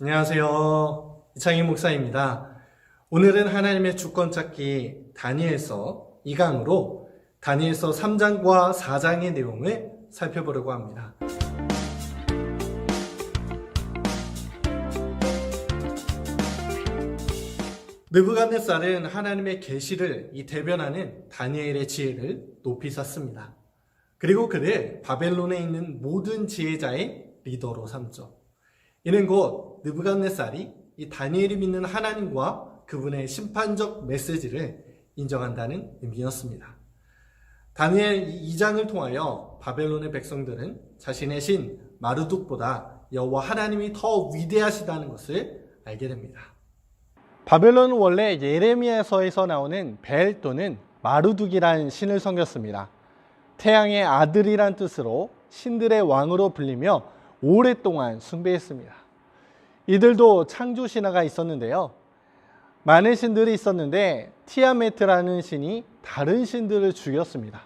안녕하세요. 이창희 목사입니다. 오늘은 하나님의 주권 찾기 다니엘서 2강으로 다니엘서 3장과 4장의 내용을 살펴보려고 합니다. 느부갓네살은 하나님의 계시를 대변하는 다니엘의 지혜를 높이 샀습니다. 그리고 그를 바벨론에 있는 모든 지혜자의 리더로 삼죠. 이는 곧 느부갓네살이 이 다니엘이 믿는 하나님과 그분의 심판적 메시지를 인정한다는 의미였습니다. 다니엘 2장을 통하여 바벨론의 백성들은 자신의 신 마르둑보다 여호와 하나님이 더 위대하시다는 것을 알게 됩니다. 바벨론은 원래 예레미야서에서 나오는 벨 또는 마르둑이라는 신을 섬겼습니다. 태양의 아들이란 뜻으로 신들의 왕으로 불리며 오랫동안 숭배했습니다. 이들도 창조 신화가 있었는데요. 많은 신들이 있었는데 티아메트라는 신이 다른 신들을 죽였습니다.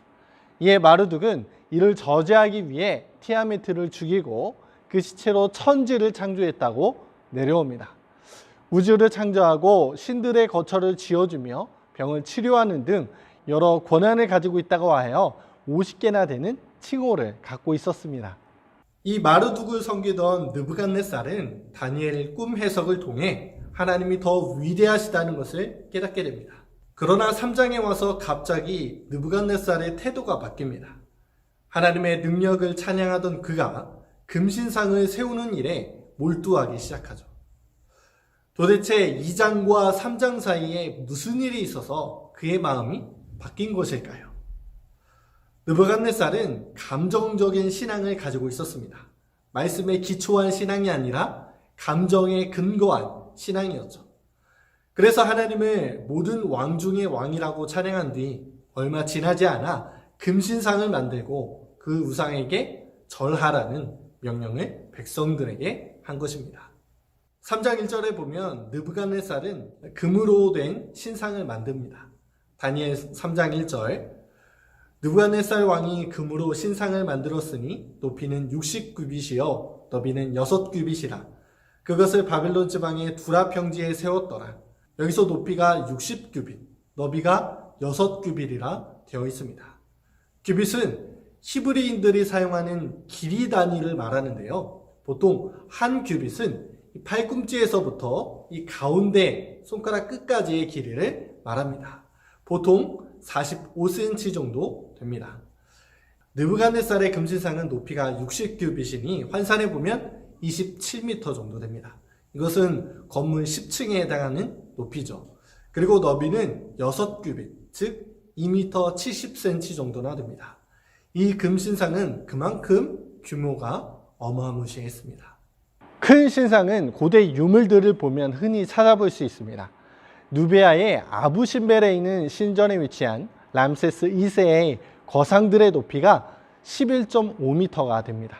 이에 마르둑은 이를 저지하기 위해 티아메트를 죽이고 그 시체로 천지를 창조했다고 내려옵니다. 우주를 창조하고 신들의 거처를 지어주며 병을 치료하는 등 여러 권한을 가지고 있다고 하여 50개나 되는 칭호를 갖고 있었습니다. 이 마르둑을 섬기던 느부갓네살은 다니엘의 꿈 해석을 통해 하나님이 더 위대하시다는 것을 깨닫게 됩니다. 그러나 3장에 와서 갑자기 느부갓네살의 태도가 바뀝니다. 하나님의 능력을 찬양하던 그가 금신상을 세우는 일에 몰두하기 시작하죠. 도대체 2장과 3장 사이에 무슨 일이 있어서 그의 마음이 바뀐 것일까요? 느부갓네살은 감정적인 신앙을 가지고 있었습니다. 말씀에 기초한 신앙이 아니라 감정에 근거한 신앙이었죠. 그래서 하나님을 모든 왕 중의 왕이라고 찬양한 뒤 얼마 지나지 않아 금신상을 만들고 그 우상에게 절하라는 명령을 백성들에게 한 것입니다. 3장 1절에 보면 느부갓네살은 금으로 된 신상을 만듭니다. 다니엘 3장 1절 느부갓네살 왕이 금으로 신상을 만들었으니 높이는 60규빗이요 너비는 6규빗이라 그것을 바벨론 지방의 두라 평지에 세웠더라. 여기서 높이가 60규빗, 너비가 6규빗이라 되어 있습니다. 규빗은 히브리인들이 사용하는 길이 단위를 말하는데요. 보통 한 규빗은 팔꿈치에서부터 이 가운데 손가락 끝까지의 길이를 말합니다. 보통 45cm 정도 됩니다. 느부갓네살의 금신상은 높이가 60규빗이니 환산해 보면 27m 정도 됩니다. 이것은 건물 10층에 해당하는 높이죠. 그리고 너비는 6규빗, 즉 2m 70cm 정도나 됩니다. 이 금신상은 그만큼 규모가 어마무시했습니다. 큰 신상은 고대 유물들을 보면 흔히 찾아볼 수 있습니다. 누베아의 아부신벨에 있는 신전에 위치한 람세스 2세의 거상들의 높이가 11.5m가 됩니다.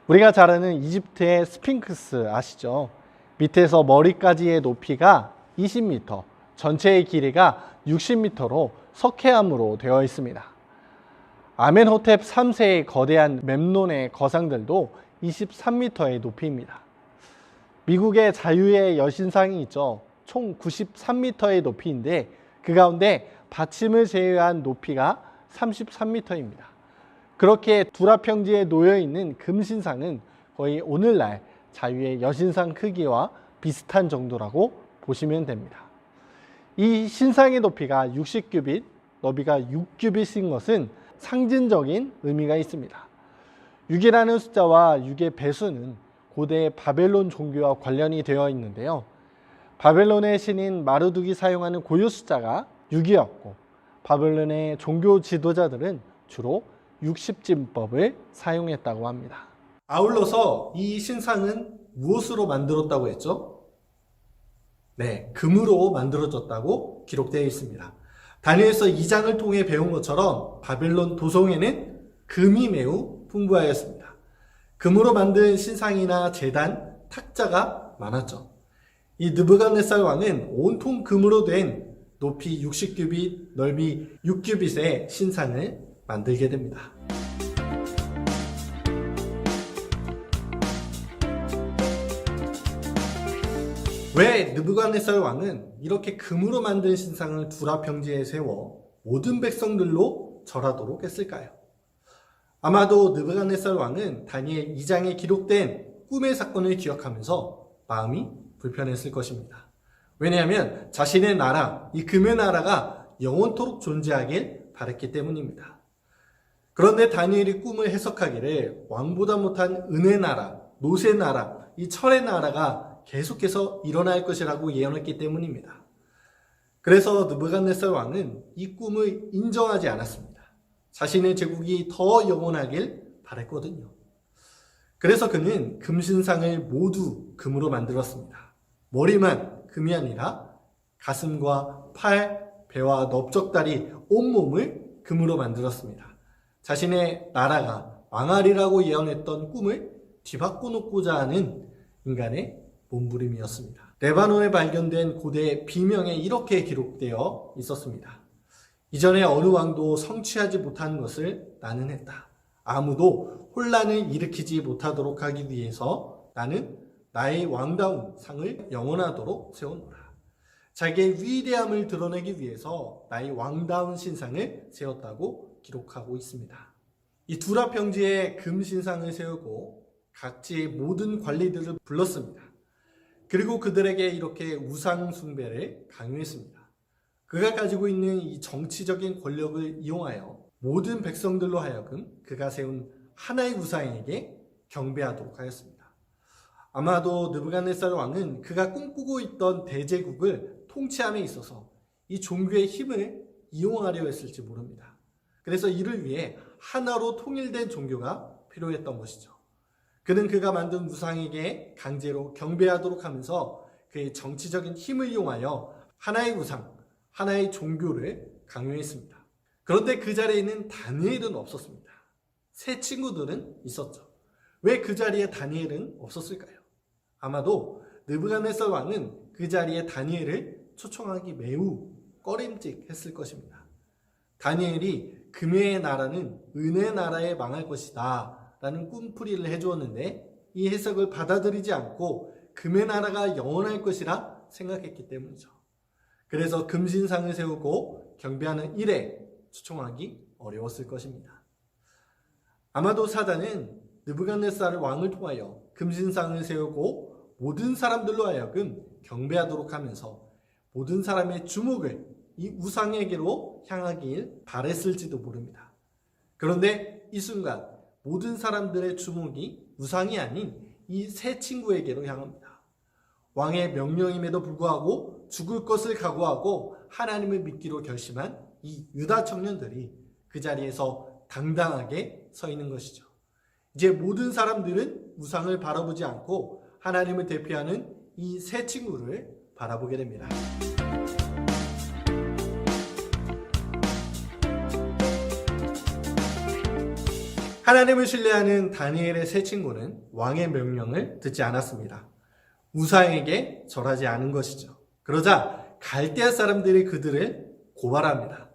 우리가 잘 아는 이집트의 스핑크스 아시죠? 밑에서 머리까지의 높이가 20m, 전체의 길이가 60m로 석회암으로 되어 있습니다. 아멘호텝 3세의 거대한 멤논의 거상들도 23m의 높이입니다. 미국의 자유의 여신상이 있죠. 총 93m의 높이인데 그 가운데 받침을 제외한 높이가 33m입니다. 그렇게 두라 평지에 놓여 있는 금신상은 거의 오늘날 자유의 여신상 크기와 비슷한 정도라고 보시면 됩니다. 이 신상의 높이가 60규빗, 너비가 6규빗인 것은 상징적인 의미가 있습니다. 6이라는 숫자와 6의 배수는 고대 바벨론 종교와 관련이 되어 있는데요. 바벨론의 신인 마르둑이 사용하는 고유 숫자가 6이었고 바벨론의 종교 지도자들은 주로 60진법을 사용했다고 합니다. 아울러서 이 신상은 무엇으로 만들었다고 했죠? 네, 금으로 만들어졌다고 기록되어 있습니다. 다니엘서 2장을 통해 배운 것처럼 바벨론 도성에는 금이 매우 풍부하였습니다. 금으로 만든 신상이나 제단, 탁자가 많았죠. 이 느부갓네살 왕은 온통 금으로 된 높이 60규빗, 넓이 6규빗의 신상을 만들게 됩니다. 왜 느부갓네살 왕은 이렇게 금으로 만든 신상을 두라 평지에 세워 모든 백성들로 절하도록 했을까요? 아마도 느부갓네살 왕은 다니엘 2장에 기록된 꿈의 사건을 기억하면서 마음이 불편했을 것입니다. 왜냐하면 자신의 나라, 이 금의 나라가 영원토록 존재하길 바랬기 때문입니다. 그런데 다니엘이 꿈을 해석하기를 왕보다 못한 은혜 나라, 노새 나라, 이 철의 나라가 계속해서 일어날 것이라고 예언했기 때문입니다. 그래서 느부갓네살 왕은 이 꿈을 인정하지 않았습니다. 자신의 제국이 더 영원하길 바랬거든요. 그래서 그는 금신상을 모두 금으로 만들었습니다. 머리만 금이 아니라 가슴과 팔, 배와 넓적다리, 온몸을 금으로 만들었습니다. 자신의 나라가 망하리라고 예언했던 꿈을 뒤바꿔 놓고자 하는 인간의 몸부림이었습니다. 레바논에 발견된 고대 비명에 이렇게 기록되어 있었습니다. 이전에 어느 왕도 성취하지 못한 것을 나는 했다. 아무도 혼란을 일으키지 못하도록 하기 위해서 나는 나의 왕다운 상을 영원하도록 세워놓으라. 자기의 위대함을 드러내기 위해서 나의 왕다운 신상을 세웠다고 기록하고 있습니다. 이 두라 평지에 금 신상을 세우고 각지의 모든 관리들을 불렀습니다. 그리고 그들에게 이렇게 우상 숭배를 강요했습니다. 그가 가지고 있는 이 정치적인 권력을 이용하여 모든 백성들로 하여금 그가 세운 하나의 우상에게 경배하도록 하였습니다. 아마도 느부갓네살 왕은 그가 꿈꾸고 있던 대제국을 통치함에 있어서 이 종교의 힘을 이용하려 했을지 모릅니다. 그래서 이를 위해 하나로 통일된 종교가 필요했던 것이죠. 그는 그가 만든 우상에게 강제로 경배하도록 하면서 그의 정치적인 힘을 이용하여 하나의 우상, 하나의 종교를 강요했습니다. 그런데 그 자리에는 다니엘은 없었습니다. 세 친구들은 있었죠. 왜 그 자리에 다니엘은 없었을까요? 아마도 느부갓네살 왕은 그 자리에 다니엘을 초청하기 매우 꺼림직했을 것입니다. 다니엘이 금의 나라는 은의 나라에 망할 것이다 라는 꿈풀이를 해주었는데 이 해석을 받아들이지 않고 금의 나라가 영원할 것이라 생각했기 때문이죠. 그래서 금신상을 세우고 경배하는 일에 초청하기 어려웠을 것입니다. 아마도 사단은 느부갓네살 왕을 통하여 금신상을 세우고 모든 사람들로 하여금 경배하도록 하면서 모든 사람의 주목을 이 우상에게로 향하길 바랬을지도 모릅니다. 그런데 이 순간 모든 사람들의 주목이 우상이 아닌 이 세 친구에게로 향합니다. 왕의 명령임에도 불구하고 죽을 것을 각오하고 하나님을 믿기로 결심한 이 유다 청년들이 그 자리에서 당당하게 서 있는 것이죠. 이제 모든 사람들은 우상을 바라보지 않고 하나님을 대표하는 이 세 친구를 바라보게 됩니다. 하나님을 신뢰하는 다니엘의 세 친구는 왕의 명령을 듣지 않았습니다. 우상에게 절하지 않은 것이죠. 그러자 갈대아 사람들이 그들을 고발합니다.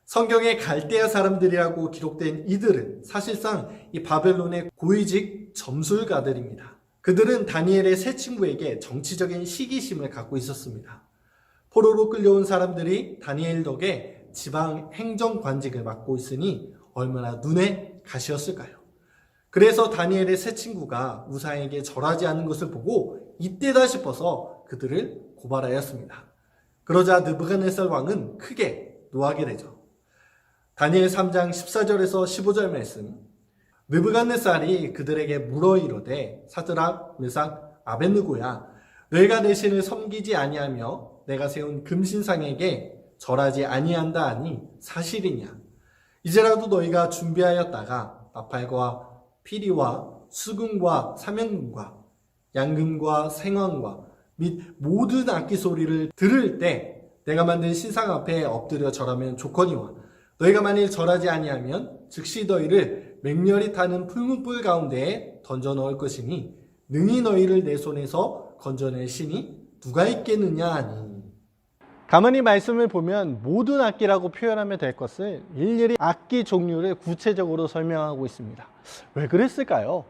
성경에 갈대아 사람들이라고 기록된 이들은 사실상 이 바벨론의 고위직 점술가들입니다. 그들은 다니엘의 세 친구에게 정치적인 시기심을 갖고 있었습니다. 포로로 끌려온 사람들이 다니엘 덕에 지방 행정관직을 맡고 있으니 얼마나 눈에 가시였을까요? 그래서 다니엘의 세 친구가 우상에게 절하지 않는 것을 보고 이때다 싶어서 그들을 고발하였습니다. 그러자 느부갓네살 왕은 크게 노하게 되죠. 다니엘 3장 14절에서 15절 말씀, 느부갓네살이 그들에게 물어 이르되 사드락, 메삭, 아벳느고야, 너희가 내 신을 섬기지 아니하며 내가 세운 금신상에게 절하지 아니한다 하니 사실이냐? 이제라도 너희가 준비하였다가 나팔과 피리와 수금과 사명금과 양금과 생황과 및 모든 악기 소리를 들을 때 내가 만든 신상 앞에 엎드려 절하면 좋거니와 너희가 만일 절하지 아니하면 즉시 너희를 맹렬히 타는 풀무불 가운데에 던져 넣을 것이니 능히 너희를 내 손에서 건져낼 신이 누가 있겠느냐 하니. 가만히 말씀을 보면 모든 악기라고 표현하면 될 것을 일일이 악기 종류를 구체적으로 설명하고 있습니다. 왜 그랬을까요?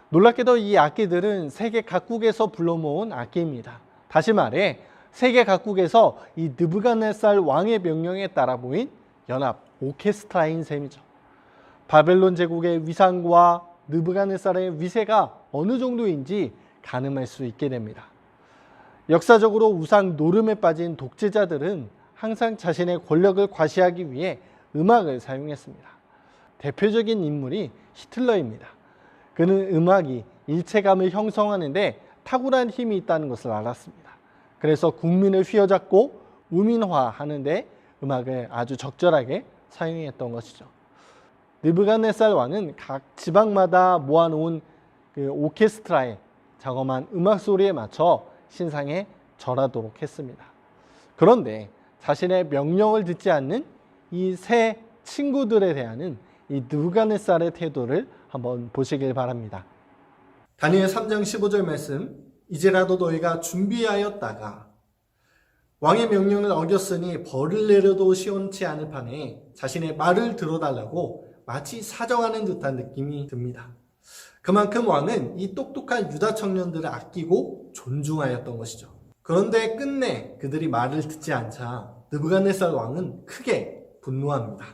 놀랍게도 이 악기들은 세계 각국에서 불러 모은 악기입니다. 다시 말해 세계 각국에서 이 느부갓네살 왕의 명령에 따라 모인 연합 오케스트라인 셈이죠. 바벨론 제국의 위상과 느부갓네살의 위세가 어느 정도인지 가늠할 수 있게 됩니다. 역사적으로 우상 노름에 빠진 독재자들은 항상 자신의 권력을 과시하기 위해 음악을 사용했습니다. 대표적인 인물이 히틀러입니다. 그는 음악이 일체감을 형성하는 데 탁월한 힘이 있다는 것을 알았습니다. 그래서 국민을 휘어잡고 우민화하는 데 음악을 아주 적절하게 사용했던 것이죠. 느부갓네살 왕은 각 지방마다 모아놓은 그 오케스트라의 자그마한 음악 소리에 맞춰 신상에 절하도록 했습니다. 그런데 자신의 명령을 듣지 않는 이 세 친구들에 대한 이 느부갓네살의 태도를 한번 보시길 바랍니다. 다니엘 3장 15절 말씀, 이제라도 너희가 준비하였다가 왕의 명령을 어겼으니 벌을 내려도 시원치 않을 판에 자신의 말을 들어달라고 마치 사정하는 듯한 느낌이 듭니다. 그만큼 왕은 이 똑똑한 유다 청년들을 아끼고 존중하였던 것이죠. 그런데 끝내 그들이 말을 듣지 않자 느부갓네살 왕은 크게 분노합니다.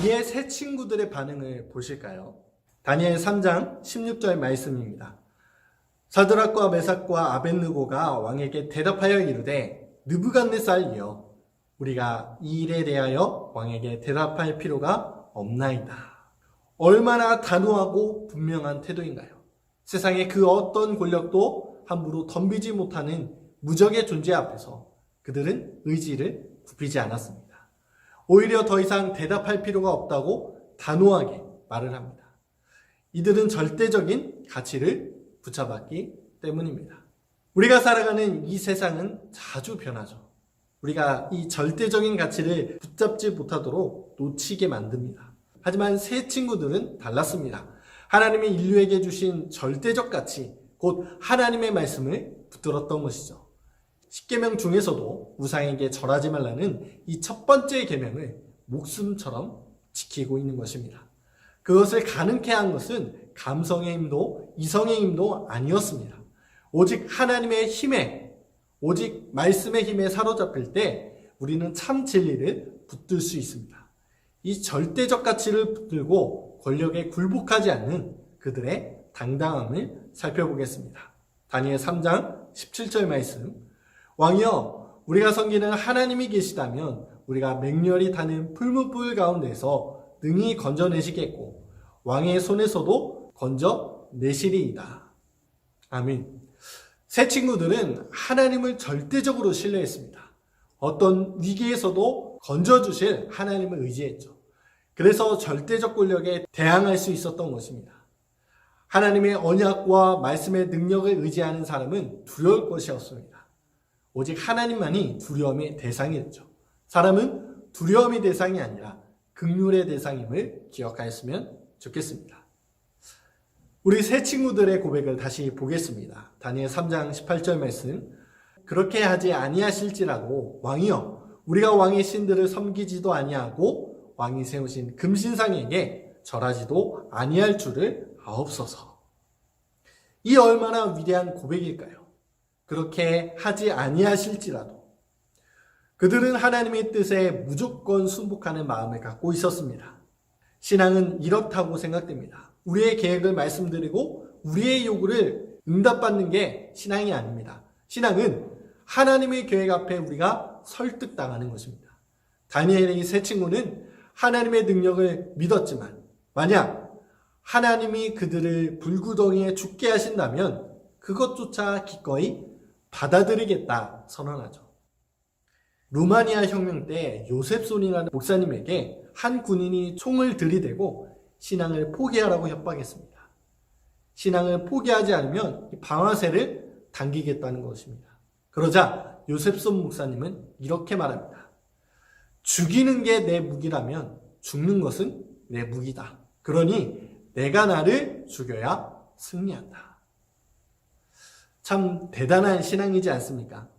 이에 세 친구들의 반응을 보실까요? 다니엘 3장 16절 말씀입니다. 사드락과 메삭과 아벳느고가 왕에게 대답하여 이르되 느부갓네살이여 우리가 이 일에 대하여 왕에게 대답할 필요가 없나이다. 얼마나 단호하고 분명한 태도인가요? 세상의 그 어떤 권력도 함부로 덤비지 못하는 무적의 존재 앞에서 그들은 의지를 굽히지 않았습니다. 오히려 더 이상 대답할 필요가 없다고 단호하게 말을 합니다. 이들은 절대적인 가치를 붙잡았기 때문입니다. 우리가 살아가는 이 세상은 자주 변하죠. 우리가 이 절대적인 가치를 붙잡지 못하도록 놓치게 만듭니다. 하지만 세 친구들은 달랐습니다. 하나님이 인류에게 주신 절대적 가치, 곧 하나님의 말씀을 붙들었던 것이죠. 십계명 중에서도 우상에게 절하지 말라는 이 첫 번째 계명을 목숨처럼 지키고 있는 것입니다. 그것을 가능케 한 것은 감성의 힘도 이성의 힘도 아니었습니다. 오직 하나님의 힘에, 오직 말씀의 힘에 사로잡힐 때 우리는 참 진리를 붙들 수 있습니다. 이 절대적 가치를 붙들고 권력에 굴복하지 않는 그들의 당당함을 살펴보겠습니다. 다니엘 3장 17절 말씀, 왕이여 우리가 섬기는 하나님이 계시다면 우리가 맹렬히 타는 풀무불 가운데서 능히 건져내시겠고 왕의 손에서도 건져내시리이다. 아멘. 세 친구들은 하나님을 절대적으로 신뢰했습니다. 어떤 위기에서도 건져주실 하나님을 의지했죠. 그래서 절대적 권력에 대항할 수 있었던 것입니다. 하나님의 언약과 말씀의 능력을 의지하는 사람은 두려울 것이 없습니다. 오직 하나님만이 두려움의 대상이었죠. 사람은 두려움의 대상이 아니라 긍휼의 대상임을 기억하였으면 좋겠습니다. 우리 세 친구들의 고백을 다시 보겠습니다. 다니엘 3장 18절 말씀, 그렇게 하지 아니하실지라도 왕이여 우리가 왕의 신들을 섬기지도 아니하고 왕이 세우신 금신상에게 절하지도 아니할 줄을 아옵소서. 이 얼마나 위대한 고백일까요? 그렇게 하지 아니하실지라도. 그들은 하나님의 뜻에 무조건 순복하는 마음을 갖고 있었습니다. 신앙은 이렇다고 생각됩니다. 우리의 계획을 말씀드리고 우리의 요구를 응답받는 게 신앙이 아닙니다. 신앙은 하나님의 계획 앞에 우리가 설득당하는 것입니다. 다니엘의 세 친구는 하나님의 능력을 믿었지만 만약 하나님이 그들을 불구덩이에 죽게 하신다면 그것조차 기꺼이 받아들이겠다 선언하죠. 루마니아 혁명 때 요셉손이라는 목사님에게 한 군인이 총을 들이대고 신앙을 포기하라고 협박했습니다. 신앙을 포기하지 않으면 방아쇠를 당기겠다는 것입니다. 그러자 요셉손 목사님은 이렇게 말합니다. 죽이는 게 내 무기라면 죽는 것은 내 무기다. 그러니 내가 나를 죽여야 승리한다. 참 대단한 신앙이지 않습니까?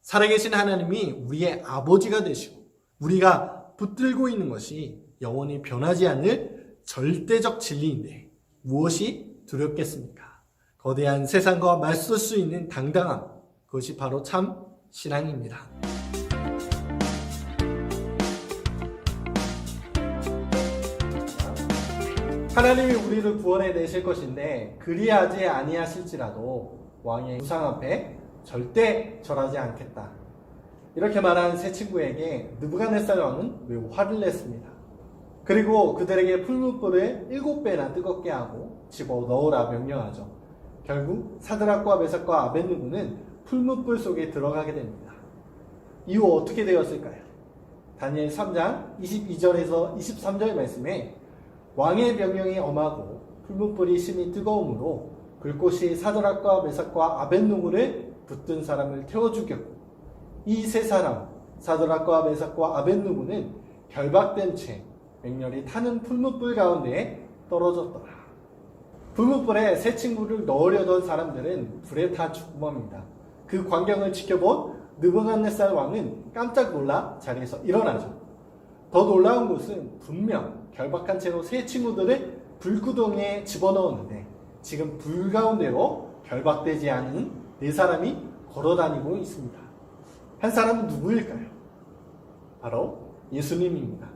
살아계신 하나님이 우리의 아버지가 되시고 우리가 붙들고 있는 것이 영원히 변하지 않을 절대적 진리인데 무엇이 두렵겠습니까? 거대한 세상과 맞설 수 있는 당당함, 그것이 바로 참 신앙입니다. 하나님이 우리를 구원해 내실 것인데 그리하지 아니하실지라도 왕의 우상 앞에 절대 절하지 않겠다. 이렇게 말한 세 친구에게 느부갓네살 왕은 매우 화를 냈습니다. 그리고 그들에게 풀무불을 7배나 뜨겁게 하고 집어넣으라 명령하죠. 결국 사드락과 메삭과 아벳느고는 풀무불 속에 들어가게 됩니다. 이후 어떻게 되었을까요? 다니엘 3장 22절에서 23절 말씀에 왕의 명령이 엄하고 풀무불이 심히 뜨거움으로 불꽃이 사드락과 메삭과 아벳느고를 붙든 사람을 태워 죽였고 이 세 사람 사드락과 메삭과 아벳느고는 결박된 채 맹렬히 타는 풀무불 가운데에 떨어졌더라. 풀무불에 세 친구를 넣으려던 사람들은 불에 타 죽음합니다. 그 광경을 지켜본 느부갓네살 왕은 깜짝 놀라 자리에서 일어나죠. 더 놀라운 것은 분명 결박한 채로 세 친구들을 불구덩이에 집어넣었는데 지금 불 가운데로 결박되지 않은 네 사람이 걸어다니고 있습니다. 한 사람은 누구일까요? 바로 예수님입니다.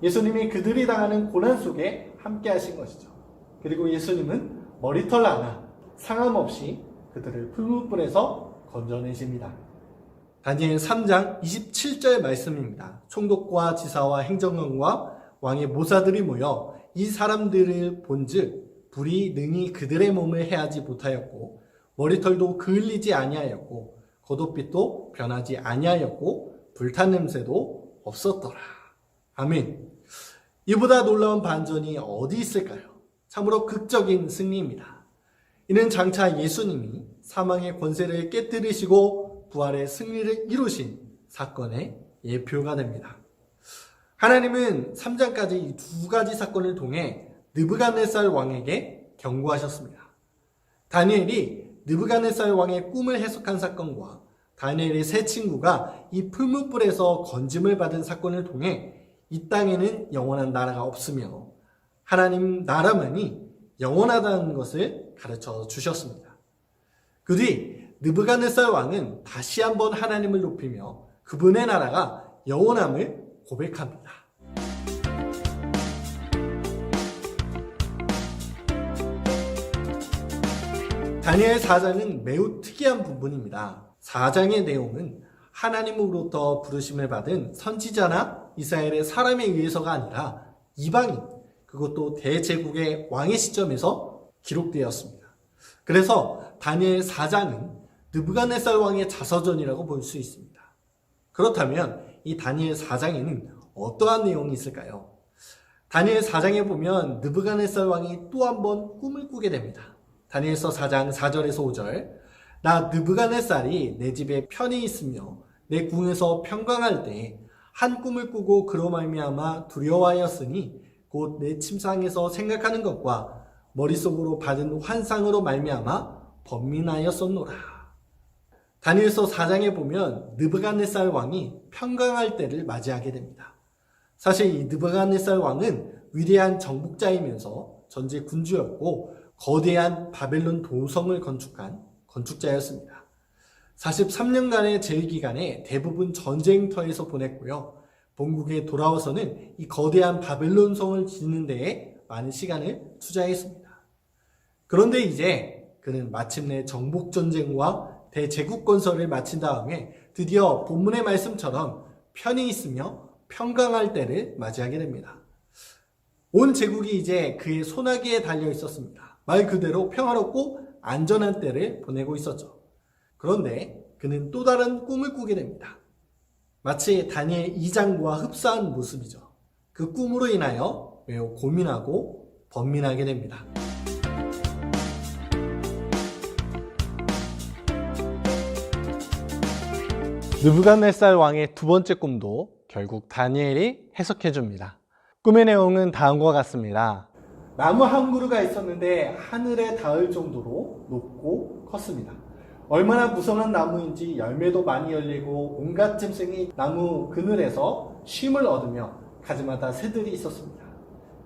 예수님이 그들이 당하는 고난 속에 함께 하신 것이죠. 그리고 예수님은 머리털 하나 상함 없이 그들을 풀무불에서 건져내십니다. 다니엘 3장 27절 말씀입니다. 총독과 지사와 행정관과 왕의 모사들이 모여 이 사람들을 본즉 불이 능히 그들의 몸을 해하지 못하였고 머리털도 그을리지 아니하였고 겉옷빛도 변하지 아니하였고 불탄 냄새도 없었더라. 아멘. 이보다 놀라운 반전이 어디 있을까요? 참으로 극적인 승리입니다. 이는 장차 예수님이 사망의 권세를 깨뜨리시고 부활의 승리를 이루신 사건의 예표가 됩니다. 하나님은 3장까지 이 두 가지 사건을 통해 느부갓네살 왕에게 경고하셨습니다. 다니엘이 느부갓네살 왕의 꿈을 해석한 사건과 다니엘의 세 친구가 이 풀무불에서 건짐을 받은 사건을 통해 이 땅에는 영원한 나라가 없으며 하나님 나라만이 영원하다는 것을 가르쳐 주셨습니다. 그 뒤 느부갓네살 왕은 다시 한번 하나님을 높이며 그분의 나라가 영원함을 고백합니다. 다니엘 4장은 매우 특이한 부분입니다. 4장의 내용은 하나님으로부터 부르심을 받은 선지자나 이스라엘의 사람에 의해서가 아니라 이방인, 그것도 대제국의 왕의 시점에서 기록되었습니다. 그래서 다니엘 4장은 느부갓네살 왕의 자서전이라고 볼 수 있습니다. 그렇다면 이 다니엘 4장에는 어떠한 내용이 있을까요? 다니엘 4장에 보면 느부갓네살 왕이 또 한 번 꿈을 꾸게 됩니다. 다니엘서 4장 4절에서 5절, 나 느부갓네살이 내 집에 편히 있으며 내 궁에서 평강할 때 한 꿈을 꾸고 그로 말미암아 두려워하였으니 곧 내 침상에서 생각하는 것과 머릿속으로 받은 환상으로 말미암아 번민하였었노라. 다니엘서 4장에 보면 느부갓네살 왕이 평강할 때를 맞이하게 됩니다. 사실 이 느부갓네살 왕은 위대한 정복자이면서 전제 군주였고 거대한 바벨론 도성을 건축한 건축자였습니다. 43년간의 제위 기간에 대부분 전쟁터에서 보냈고요. 본국에 돌아와서는 이 거대한 바벨론 성을 짓는 데에 많은 시간을 투자했습니다. 그런데 이제 그는 마침내 정복전쟁과 대제국 건설을 마친 다음에 드디어 본문의 말씀처럼 편히 있으며 평강할 때를 맞이하게 됩니다. 온 제국이 이제 그의 소나기에 달려 있었습니다. 말 그대로 평화롭고 안전한 때를 보내고 있었죠. 그런데 그는 또 다른 꿈을 꾸게 됩니다. 마치 다니엘 2장과 흡사한 모습이죠. 그 꿈으로 인하여 매우 고민하고 번민하게 됩니다. 느부갓네살 왕의 두 번째 꿈도 결국 다니엘이 해석해 줍니다. 꿈의 내용은 다음과 같습니다. 나무 한 그루가 있었는데 하늘에 닿을 정도로 높고 컸습니다. 얼마나 무성한 나무인지 열매도 많이 열리고 온갖 짐승이 나무 그늘에서 쉼을 얻으며 가지마다 새들이 있었습니다.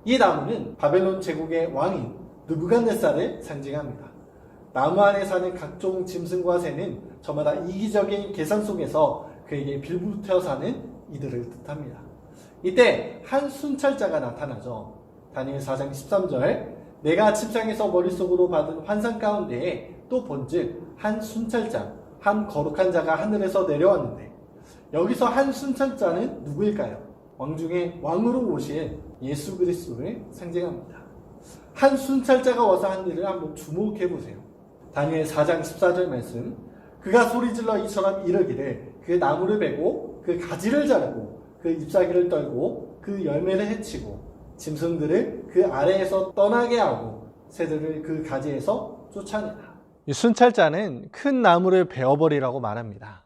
이 나무는 바벨론 제국의 왕인 느부갓네살을 상징합니다. 나무 안에 사는 각종 짐승과 새는 저마다 이기적인 계산 속에서 그에게 빌붙어 사는 이들을 뜻합니다. 이때 한 순찰자가 나타나죠. 다니엘 4장 13절, 내가 침상에서 머릿속으로 받은 환상 가운데에 또 본즉 한 순찰자, 한 거룩한 자가 하늘에서 내려왔는데, 여기서 한 순찰자는 누구일까요? 왕 중에 왕으로 오신 예수 그리스도를 상징합니다. 한 순찰자가 와서 한 일을 한번 주목해 보세요. 다니엘 4장 14절 말씀, 그가 소리질러 이처럼 이르기를 그 나무를 베고 그 가지를 자르고 그 잎사귀를 떨고 그 열매를 해치고 짐승들을 그 아래에서 떠나게 하고 새들을 그 가지에서 쫓아내라. 이 순찰자는 큰 나무를 베어버리라고 말합니다.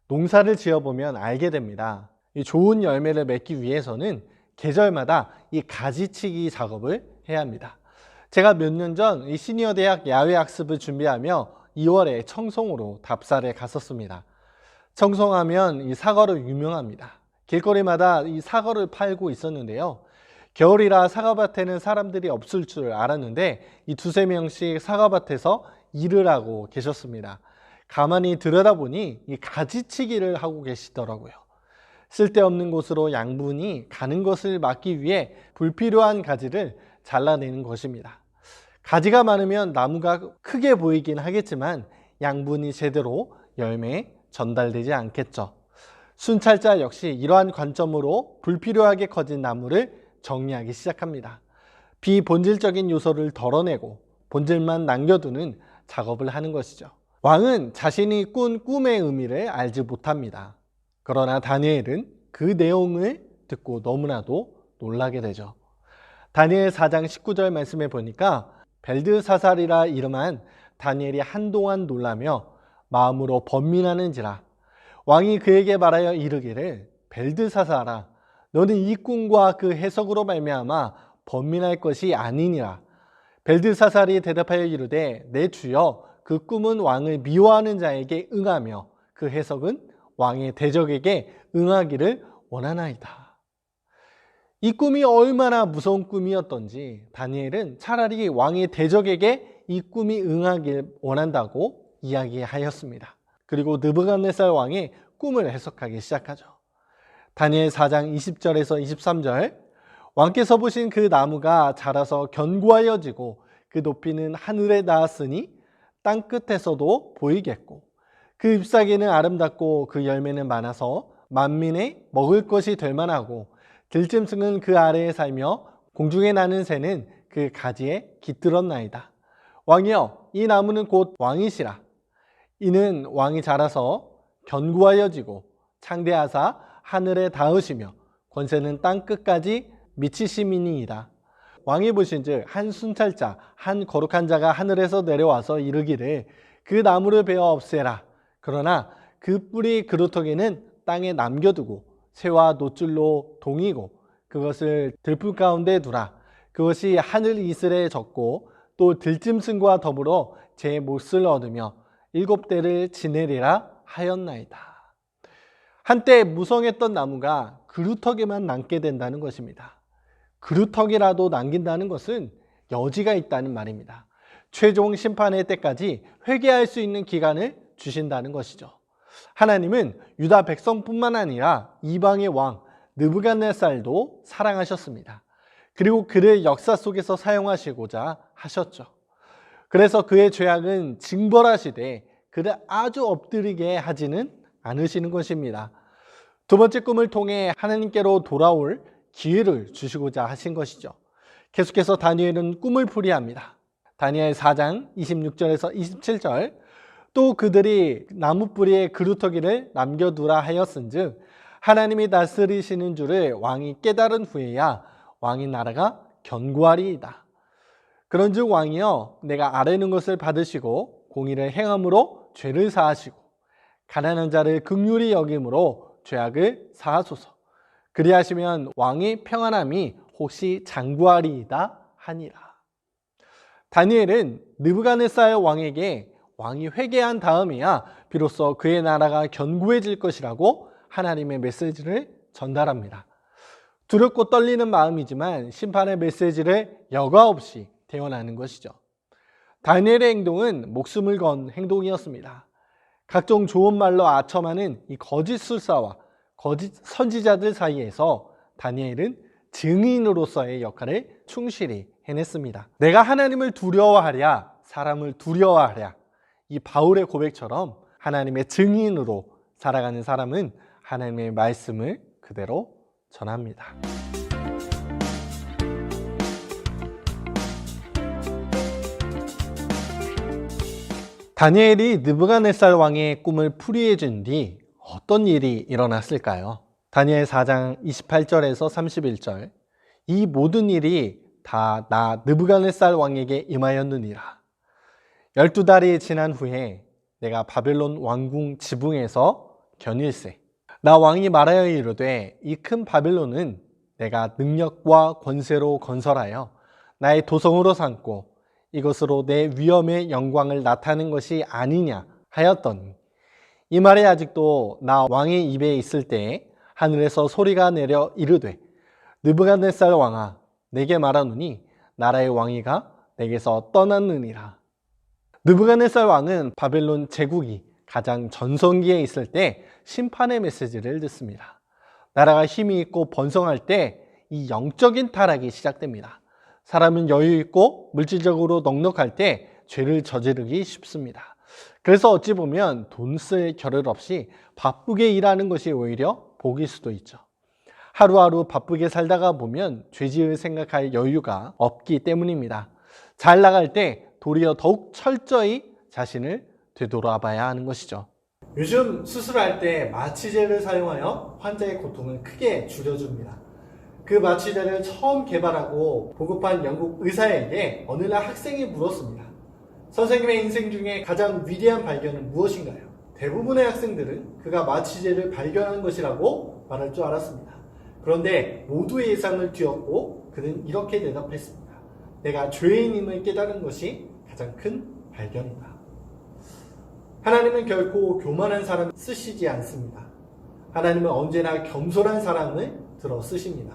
농사를 지어보면 알게 됩니다. 이 좋은 열매를 맺기 위해서는 계절마다 이 가지치기 작업을 해야 합니다. 제가 몇 년 전 이 시니어 대학 야외학습을 준비하며 2월에 청송으로 답사를 갔었습니다. 청송하면 이 사과로 유명합니다. 길거리마다 이 사과를 팔고 있었는데요. 겨울이라 사과밭에는 사람들이 없을 줄 알았는데 이 두세 명씩 사과밭에서 일을 하고 계셨습니다. 가만히 들여다보니 이 가지치기를 하고 계시더라고요. 쓸데없는 곳으로 양분이 가는 것을 막기 위해 불필요한 가지를 잘라내는 것입니다. 가지가 많으면 나무가 크게 보이긴 하겠지만 양분이 제대로 열매에 전달되지 않겠죠. 순찰자 역시 이러한 관점으로 불필요하게 커진 나무를 정리하기 시작합니다. 비본질적인 요소를 덜어내고 본질만 남겨두는 작업을 하는 것이죠. 왕은 자신이 꾼 꿈의 의미를 알지 못합니다. 그러나 다니엘은 그 내용을 듣고 너무나도 놀라게 되죠. 다니엘 4장 19절 말씀에 보니까 벨드사살이라 이름한 다니엘이 한동안 놀라며 마음으로 번민하는지라 왕이 그에게 말하여 이르기를 벨드사살아 너는 이 꿈과 그 해석으로 말미암아 번민할 것이 아니니라. 벨드사살이 대답하여 이르되 내 주여 그 꿈은 왕을 미워하는 자에게 응하며 그 해석은 왕의 대적에게 응하기를 원하나이다. 이 꿈이 얼마나 무서운 꿈이었던지 다니엘은 차라리 왕의 대적에게 이 꿈이 응하길 원한다고 이야기하였습니다. 그리고 느부갓네살 왕의 꿈을 해석하기 시작하죠. 다니엘 4장 20절에서 23절, 왕께서 보신 그 나무가 자라서 견고하여지고 그 높이는 하늘에 닿았으니 땅끝에서도 보이겠고 그 잎사귀는 아름답고 그 열매는 많아서 만민의 먹을 것이 될 만하고 들짐승은 그 아래에 살며 공중에 나는 새는 그 가지에 깃들었나이다. 왕이여, 이 나무는 곧 왕이시라. 이는 왕이 자라서 견고하여지고 창대하사 하늘에 닿으시며 권세는 땅끝까지 미치심이니이다. 왕이 보신즉 한 순찰자, 한 거룩한 자가 하늘에서 내려와서 이르기를 그 나무를 베어 없애라. 그러나 그 뿌리 그루터기는 땅에 남겨두고 새와 노줄로 동이고 그것을 들풀 가운데 두라. 그것이 하늘 이슬에 젖고 또 들짐승과 더불어 제 몫을 얻으며 7대를 지내리라 하였나이다. 한때 무성했던 나무가 그루터기만 남게 된다는 것입니다. 그루터기라도 남긴다는 것은 여지가 있다는 말입니다. 최종 심판의 때까지 회개할 수 있는 기간을 주신다는 것이죠. 하나님은 유다 백성뿐만 아니라 이방의 왕 느부갓네살도 사랑하셨습니다. 그리고 그를 역사 속에서 사용하시고자 하셨죠. 그래서 그의 죄악은 징벌하시되 그를 아주 엎드리게 하지는 않으시는 것입니다. 두 번째 꿈을 통해 하나님께로 돌아올 기회를 주시고자 하신 것이죠. 계속해서 다니엘은 꿈을 풀이합니다. 다니엘 4장 26절에서 27절, 또 그들이 나무 뿌리에 그루터기를 남겨두라 하였은즉 하나님이 다스리시는 줄을 왕이 깨달은 후에야 왕의 나라가 견고하리이다. 그런즉 왕이여, 내가 아뢰는 것을 받으시고 공의를 행함으로 죄를 사하시고 가난한 자를 긍휼히 여김으로 죄악을 사하소서. 그리하시면 왕의 평안함이 혹시 장구하리이다 하니라. 다니엘은 느부갓네살 왕에게 왕이 회개한 다음에야 비로소 그의 나라가 견고해질 것이라고 하나님의 메시지를 전달합니다. 두렵고 떨리는 마음이지만 심판의 메시지를 여과 없이 대언하는 것이죠. 다니엘의 행동은 목숨을 건 행동이었습니다. 각종 좋은 말로 아첨하는 이 거짓 술사와 거짓 선지자들 사이에서 다니엘은 증인으로서의 역할을 충실히 해냈습니다. 내가 하나님을 두려워하랴, 사람을 두려워하랴. 이 바울의 고백처럼 하나님의 증인으로 살아가는 사람은 하나님의 말씀을 그대로 전합니다. 다니엘이 느부갓네살 왕의 꿈을 풀이해 준 뒤 어떤 일이 일어났을까요? 다니엘 4장 28절에서 31절. 이 모든 일이 다 나 느부갓네살 왕에게 임하였느니라. 12달이 지난 후에 내가 바벨론 왕궁 지붕에서 견일세. 나 왕이 말하여 이르되 이 큰 바벨론은 내가 능력과 권세로 건설하여 나의 도성으로 삼고 이것으로 내 위엄의 영광을 나타내는 것이 아니냐 하였더니 이 말이 아직도 나 왕의 입에 있을 때에 하늘에서 소리가 내려 이르되 느부갓네살 왕아 내게 말하노니 나라의 왕위가 내게서 떠났느니라. 느부갓네살 왕은 바벨론 제국이 가장 전성기에 있을 때 심판의 메시지를 듣습니다. 나라가 힘이 있고 번성할 때 이 영적인 타락이 시작됩니다. 사람은 여유 있고 물질적으로 넉넉할 때 죄를 저지르기 쉽습니다. 그래서 어찌 보면 돈 쓸 겨를 없이 바쁘게 일하는 것이 오히려 복일 수도 있죠. 하루하루 바쁘게 살다가 보면 죄지을 생각할 여유가 없기 때문입니다. 잘 나갈 때 도리어 더욱 철저히 자신을 되돌아봐야 하는 것이죠. 요즘 수술할 때 마취제를 사용하여 환자의 고통을 크게 줄여줍니다. 그 마취제를 처음 개발하고 보급한 영국 의사에게 어느 날 학생이 물었습니다. 선생님의 인생 중에 가장 위대한 발견은 무엇인가요? 대부분의 학생들은 그가 마취제를 발견한 것이라고 말할 줄 알았습니다. 그런데 모두의 예상을 뒤엎고 그는 이렇게 대답했습니다. 내가 죄인임을 깨달은 것이 가장 큰 발견이다. 하나님은 결코 교만한 사람 쓰시지 않습니다. 하나님은 언제나 겸손한 사람을 들어 쓰십니다.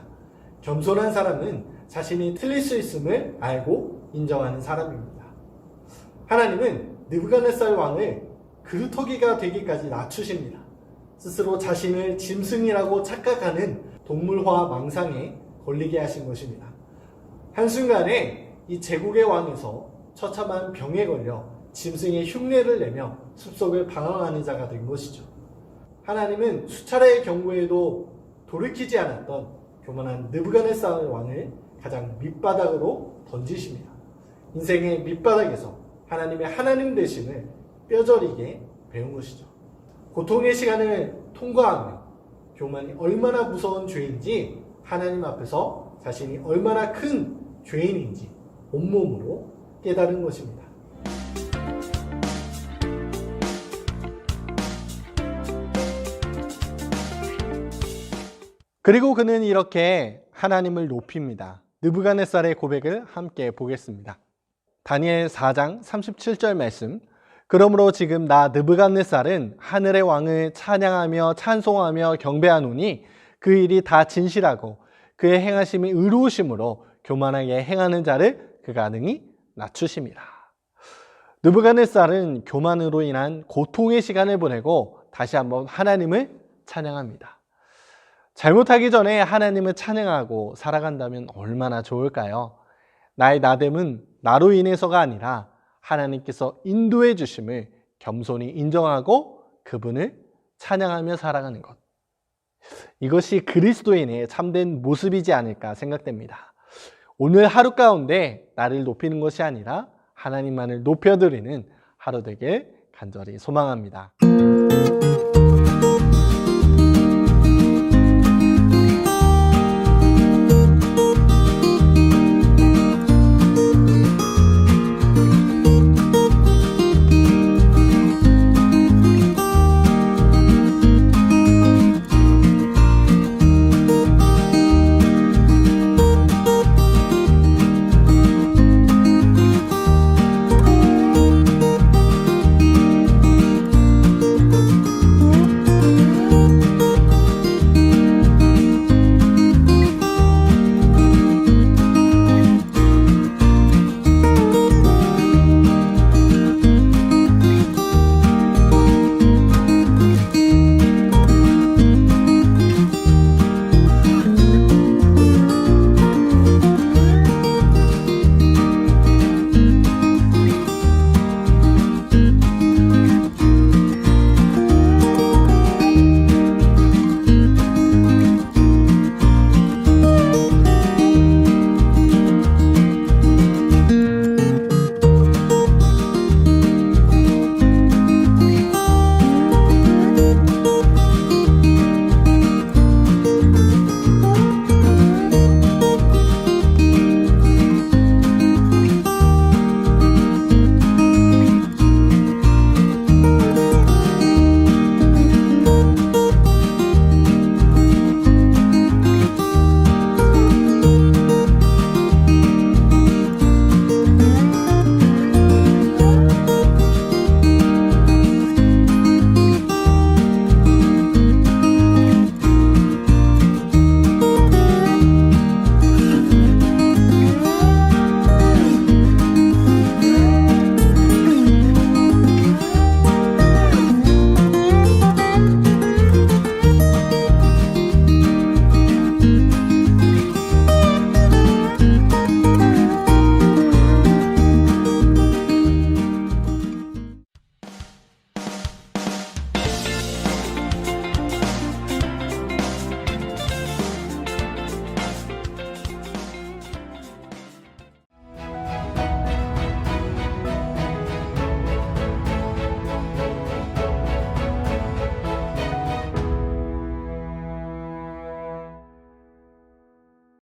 겸손한 사람은 자신이 틀릴 수 있음을 알고 인정하는 사람입니다. 하나님은 느부갓네살 왕을 그루터기가 되기까지 낮추십니다. 스스로 자신을 짐승이라고 착각하는 동물화 망상에 걸리게 하신 것입니다. 한순간에 이 제국의 왕에서 처참한 병에 걸려 짐승의 흉내를 내며 숲속을 방황하는 자가 된 것이죠. 하나님은 수차례의 경고에도 돌이키지 않았던 교만한 느부갓네살 왕을 가장 밑바닥으로 던지십니다. 인생의 밑바닥에서 하나님의 하나님 되심을 뼈저리게 배운 것이죠. 고통의 시간을 통과하며 교만이 얼마나 무서운 죄인지 하나님 앞에서 자신이 얼마나 큰 죄인인지 온몸으로 깨달은 것입니다. 그리고 그는 이렇게 하나님을 높입니다. 느부갓네살의 고백을 함께 보겠습니다. 다니엘 4장 37절 말씀. 그러므로 지금 나 느부갓네살은 하늘의 왕을 찬양하며 찬송하며 경배하노니 그 일이 다 진실하고 그의 행하심이 의로우심으로 교만하게 행하는 자를 그가 능히 낮추심이라. 느부갓네살은 교만으로 인한 고통의 시간을 보내고 다시 한번 하나님을 찬양합니다. 잘못하기 전에 하나님을 찬양하고 살아간다면 얼마나 좋을까요? 나의 나됨은 나로 인해서가 아니라 하나님께서 인도해 주심을 겸손히 인정하고 그분을 찬양하며 살아가는 것. 이것이 그리스도인의 참된 모습이지 않을까 생각됩니다. 오늘 하루 가운데 나를 높이는 것이 아니라 하나님만을 높여드리는 하루 되길 간절히 소망합니다.